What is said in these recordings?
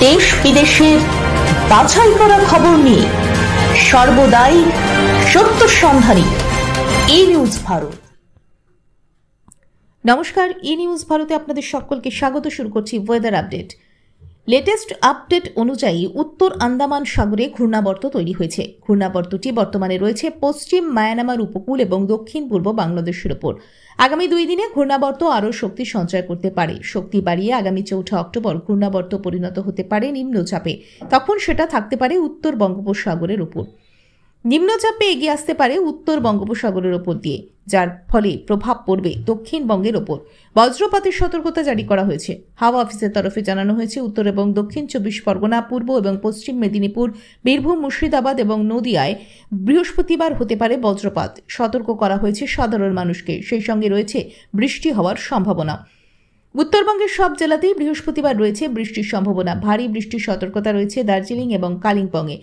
দেশ বিদেশের বাছাই করা খবর নিয়ে সর্বদাই সত্য সন্ধানী ই নিউজ ভারত। নমস্কার, ই নিউজ ভারতে আপনাদের সকলকে স্বাগত। শুরু করছি ওয়েদার আপডেট। লেটেস্ট আপডেট অনুযায়ী উত্তর আন্দামান সাগরে ঘূর্ণাবর্ত তৈরি হয়েছে। ঘূর্ণাবর্তটি বর্তমানে রয়েছে পশ্চিম মায়ানমার উপকূল এবং দক্ষিণ পূর্ব বাংলাদেশের ওপর। আগামী 2 দিনে ঘূর্ণাবর্ত আরও শক্তি সঞ্চয় করতে পারে। শক্তি বাড়িয়ে আগামী 4 অক্টোবর ঘূর্ণাবর্ত পরিণত হতে পারে নিম্নচাপে। তখন সেটা থাকতে পারে উত্তর বঙ্গোপসাগরের উপর। নিম্নচাপে এগিয়ে আসতে পারে উত্তর বঙ্গোপসাগরের ওপর দিয়ে, যার ফলে প্রভাব পড়বে দক্ষিণবঙ্গের ওপর। বজ্রপাতের সতর্কতা জারি করা হয়েছে। হাওয়া অফিসের তরফে জানানো হয়েছে, উত্তর এবং দক্ষিণ 24 পরগনা, পূর্ব এবং পশ্চিম মেদিনীপুর, বীরভূম, মুর্শিদাবাদ এবং নদিয়ায় বৃহস্পতিবার হতে পারে বজ্রপাত। সতর্ক করা হয়েছে সাধারণ মানুষকে। সেই সঙ্গে রয়েছে বৃষ্টি হওয়ার সম্ভাবনা। উত্তরবঙ্গের সব জেলাতেই বৃহস্পতিবার রয়েছে বৃষ্টির সম্ভাবনা। ভারী বৃষ্টির সতর্কতা রয়েছে দার্জিলিং এবং কালিম্পংয়ে।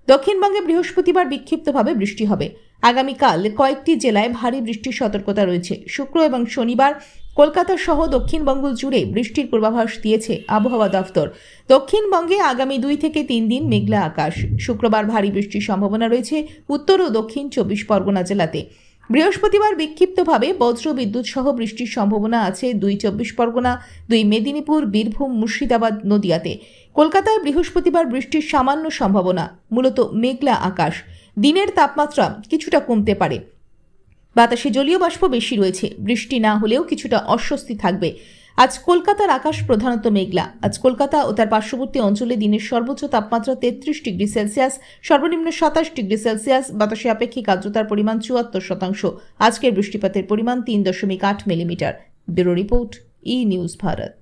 দক্ষিণবঙ্গে বৃহস্পতিবার বিক্ষিপ্তভাবে বৃষ্টি হবে। আগামীকাল কয়েকটি জেলায় ভারী বৃষ্টির সতর্কতা রয়েছে। শুক্র এবং শনিবার কলকাতা সহ দক্ষিণবঙ্গ জুড়ে বৃষ্টির পূর্বাভাস দিয়েছে আবহাওয়া দফতর। দক্ষিণবঙ্গে আগামী 2 থেকে 3 দিন মেঘলা আকাশ। শুক্রবার ভারী বৃষ্টির সম্ভাবনা রয়েছে উত্তর ও দক্ষিণ 24 পরগনা জেলাতে। বৃহস্পতিবার বিক্ষিপ্তভাবে বজ্র বিদ্যুৎ সহ বৃষ্টির সম্ভাবনা আছে 2 24 পরগনা, 2 মেদিনীপুর, বীরভূম, মুর্শিদাবাদ, নদিয়াতে। কলকাতায় বৃহস্পতিবার বৃষ্টির সামান্য সম্ভাবনা, মূলত মেঘলা আকাশ। দিনের তাপমাত্রা কিছুটা কমতে পারে। বাতাসে জলীয় বাষ্প বেশি রয়েছে। বৃষ্টি না হলেও কিছুটা অস্বস্তি থাকবে। আজ কলকাতার আকাশ প্রধানত মেঘলা। আজ কলকাতা ও তার পার্শ্ববর্তী অঞ্চলে দিনের সর্বোচ্চ তাপমাত্রা 33 ডিগ্রি সেলসিয়াস, সর্বনিম্ন 27 ডিগ্রি সেলসিয়াস। বাতাসে আপেক্ষিক আর্দ্রতার পরিমাণ 74%। আজকের বৃষ্টিপাতের পরিমাণ 3.8 মিলিমিটার। ব্যুরো রিপোর্ট, ই নিউজ ভারত।